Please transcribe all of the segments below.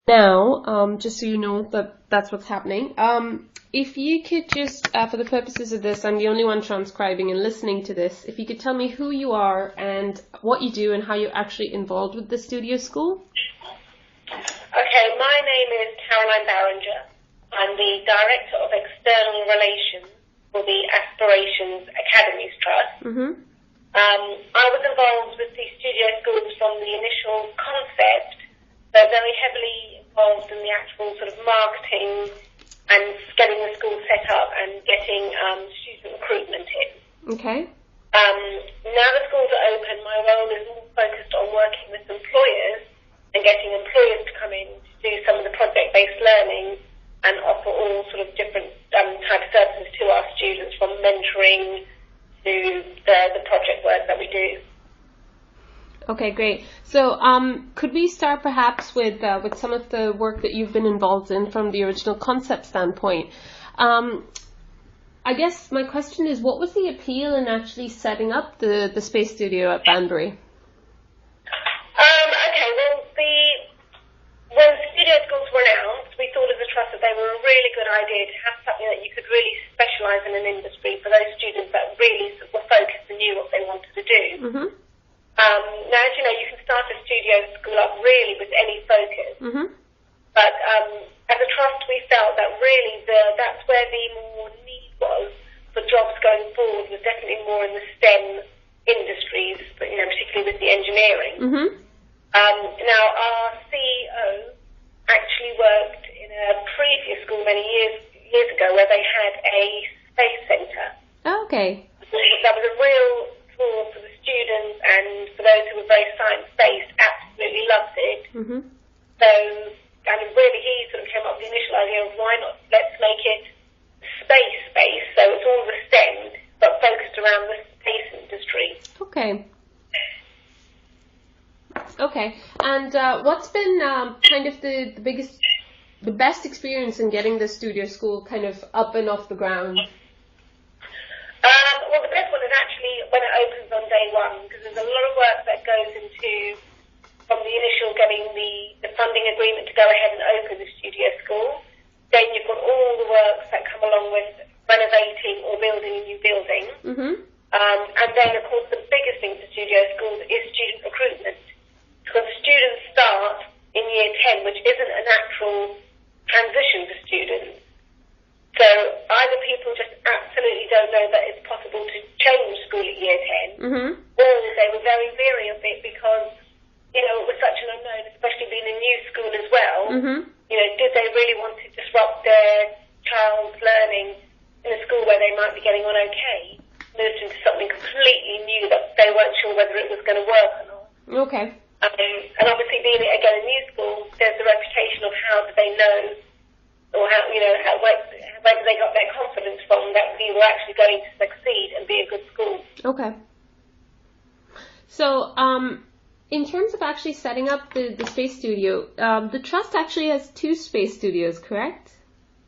Now, just so you know that that's what's happening, if you could just, for the purposes of this, I'm the only one transcribing and listening to this, if you could tell me who you are and what you do and how you're actually involved with the studio school. Okay, my name is Caroline Barringer. I'm the Director of External Relations for the Aspirations Academies Trust. Mm-hmm. I was involved with the studio schools from the initial concept, so very heavily involved in the actual sort of marketing and getting the school set up and getting student recruitment in. Okay. Now the schools are open, my role is more focused on working with employers and getting employers to come in to do some of the project-based learning and offer all sort of different type of services to our students, from mentoring to the project work that we do. Okay, great. So could we start perhaps with some of the work that you've been involved in from the original concept standpoint? I guess my question is, what was the appeal in actually setting up the space studio at Banbury? Okay, well, when studio schools were announced, we thought as a trust that they were a really good idea to have something that you could really specialise in an industry for those students that really were focused and knew what they wanted to do. Mm-hmm. Now, as you know, you can start a studio school up really with any focus. Mm-hmm. But as a trust, we felt that really that's where the more need was for jobs going forward, was definitely more in the STEM industries, but, particularly with the engineering. Mm-hmm. Now, our CEO actually worked in a previous school many years ago where they had a space centre. Oh, okay. That was a real tool for the students, and for those who were very science-based, absolutely loved it. Mm-hmm. So, really he sort of came up with the initial idea of why not let's make it space-based, so it's all the STEM, but focused around the space industry. Okay. Okay. And what's been kind of the best experience in getting the studio school kind of up and off the ground? Well, the best one is actually when it opens on day one, because there's a lot of work that goes into, from the initial getting the funding agreement to go ahead and open the studio school. Then you've got all the works that come along with renovating or building a new building. Mm-hmm. And then, of course, the biggest thing for studio schools is student recruitment. Because students start in year 10, which isn't a natural transition for students. So either people just absolutely don't know that it's possible to change school at year 10, Mm-hmm. or they were very weary of it because, it was such an unknown, especially being a new school as well. Mm-hmm. Did they really want to disrupt their child's learning in a school where they might be getting on okay, moved into something completely new that they weren't sure whether it was going to work or not. Okay. And obviously being, again, a new school, there's the reputation of how do they know, or where do they got their confidence from that we were actually going to succeed and be a good school. Okay. So, in terms of actually setting up the space studio, the trust actually has 2 space studios, correct?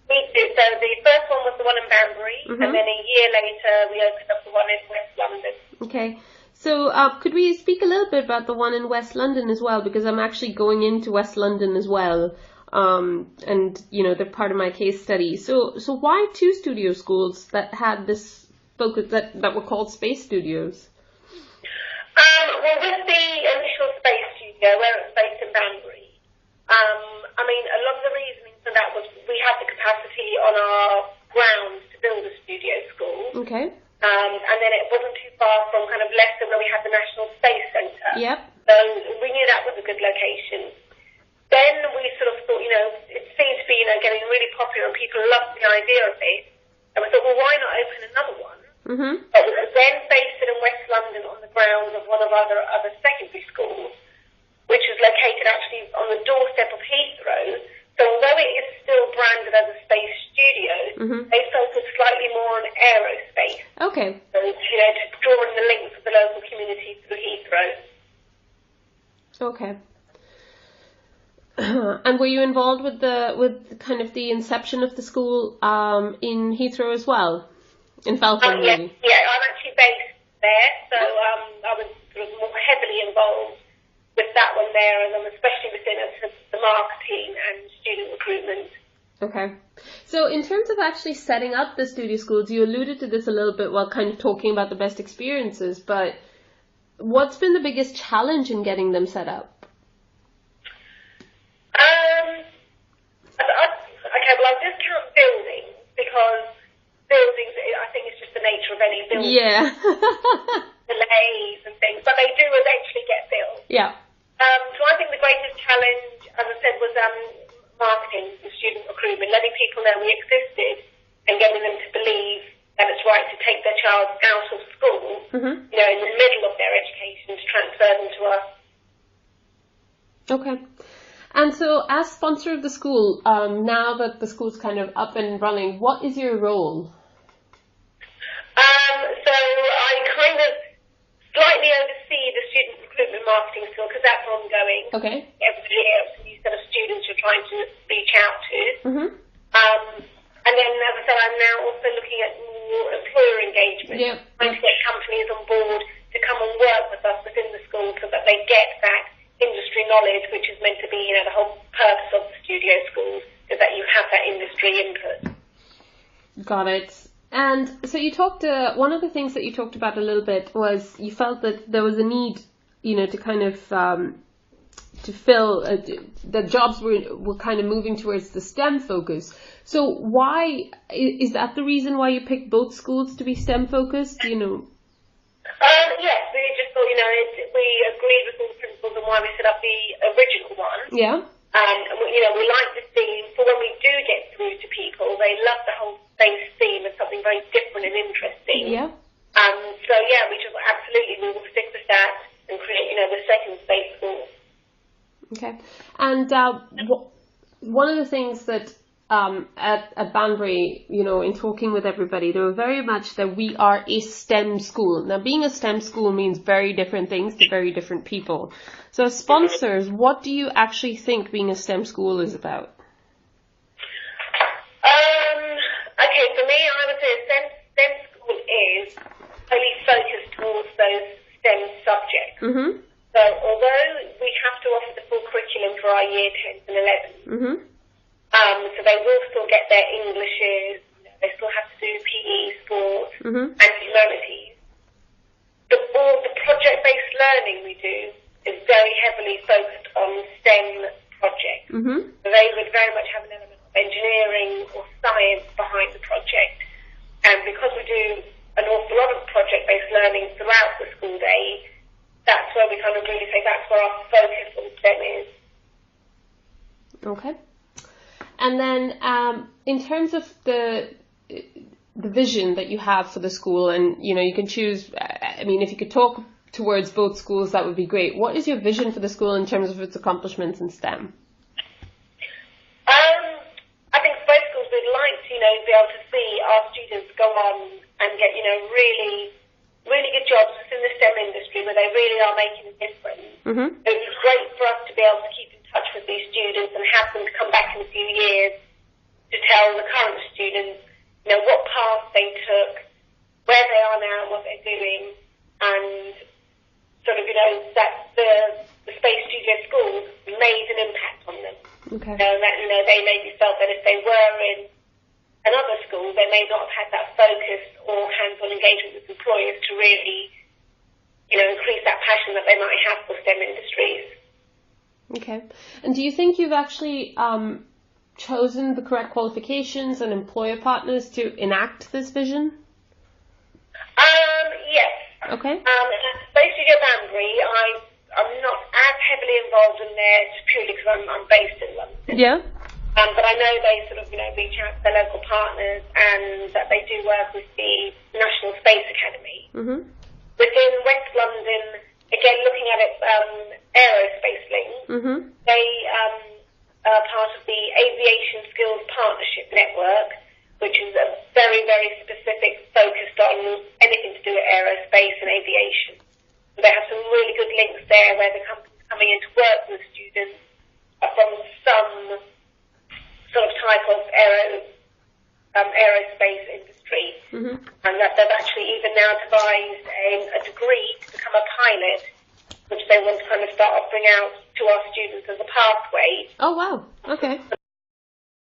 We did. So the first one was the one in Banbury, Mm-hmm. and then a year later we opened up the one in West London. Okay. So, could we speak a little bit about the one in West London as well? Because I'm actually going into West London as well, and they're part of my case study. So why 2 studio schools that had this focus that were called space studios? Well, with the initial space studio, where it's based in Banbury, a lot of the reasoning for that was we had the capacity on our grounds to build a studio school. Okay. And then it wasn't too far from kind of Leicester where we had the National Space Centre. Yep. So we knew that was a good location. Then we sort of thought, it seemed to be, getting really popular and people loved the idea of it. And we thought, well, why not open another one? Mm-hmm. But we then based it in West London on the grounds of one of our other secondary schools, which is located actually on the doorstep of Heathrow. So although it is still branded as a space studio, Mm-hmm. they focus slightly more on aerospace. Okay. So, to draw in the links with the local community through Heathrow. Okay. And were you involved with kind of the inception of the school in Heathrow as well? In Falcon, Yeah, really? I'm actually based there, so I was sort of more heavily involved with that one there, and especially within the marketing and student recruitment. Okay. So in terms of actually setting up the studio schools, you alluded to this a little bit while kind of talking about the best experiences, but what's been the biggest challenge in getting them set up? Okay, well, I'll discount buildings because buildings, I think it's just the nature of any building. Yeah. Delays and things, but they do eventually get built. Yeah. So I think the greatest challenge, as I said, was marketing and student recruitment, letting people know we existed and getting them to believe that it's right to take their child out of school, you know, in the middle of their education to transfer them to us. Okay. And so as sponsor of the school, now that the school's kind of up and running, what is your role? So I kind of slightly oversee the student recruitment marketing skill because that's ongoing. Okay. Every year, it's a new set of students you're trying to reach out to. And then, as I said, I'm now also looking at more employer engagement, trying to get companies on board to come and work with us within the school so that they get that industry knowledge, which is meant to be, you know, the whole purpose of the studio schools, is that you have that industry input. Got it. And so you talked, one of the things that you talked about a little bit was you felt that there was a need, you know, to kind of, to fill, the jobs were kind of moving towards the STEM focus. So why, is that the reason why you picked both schools to be STEM focused, you know? Yes, we just thought, you know, we agreed with all the principals and why we set up the original one. Yeah. And, you know, we like the theme, so when we do get through to people, they love the whole space theme as something very different and interesting. Yeah. So, yeah, we just absolutely, we will stick with that and create, you know, the second space school. Okay. And one of the things that at Banbury, you know, in talking with everybody, they were very much that we are a STEM school. Now, being a STEM school means very different things to very different people. So as sponsors, what do you actually think being a STEM school is about? Okay, for me, I would say a STEM school is only focused towards those STEM subjects. So although we have to offer the full curriculum for our year 10s and 11s, so they will still get their Englishes, they still have to do PE, sports, and humanities. The project-based learning we do is very heavily focused on STEM projects. So they would very much have an element of engineering or science behind the project. And because we do an awful lot of project-based learning throughout the school day, that's where we kind of really say that's where our focus on STEM is. Okay. And then in terms of the vision that you have for the school, and, you know, you can choose, I mean, if you could talk towards both schools, that would be great. What is your vision for the school in terms of its accomplishments in STEM? I think for both schools, we'd like to, you know, be able to see our students go on and get, you know, really, really good jobs within the STEM industry where they really are making a difference. It was great for us to be able to keep in touch with these students and have them to come back in a few years to tell the current students, you know, what path they took, where they are now, what they're doing, and sort of, you know, that the Space Studio School made an impact on them. Okay. That, you know, they maybe felt that if they were in another school, they may not have had that focus or hands-on engagement with employers to really, you know, increase that passion that they might have for STEM industries. Okay. And do you think you've actually chosen the correct qualifications and employer partners to enact this vision? Yes. Okay. Space Studio Banbury, I'm not as heavily involved in there purely because I'm based in London. Yeah. But I know they sort of, you know, reach out to their local partners and that they do work with the National Space Academy. Within West London, again, looking at it, Aerospace Link, they are part of the Aviation Skills Partnership Network, which is a very, very specific, focused on anything to do with aerospace and aviation. So they have some really good links there where the companies coming in to work with students are from some sort of type of aerospace industry. And that they've actually even now devised a degree to become a pilot which they want to kind of start offering out to our students as a pathway. Oh, wow. Okay.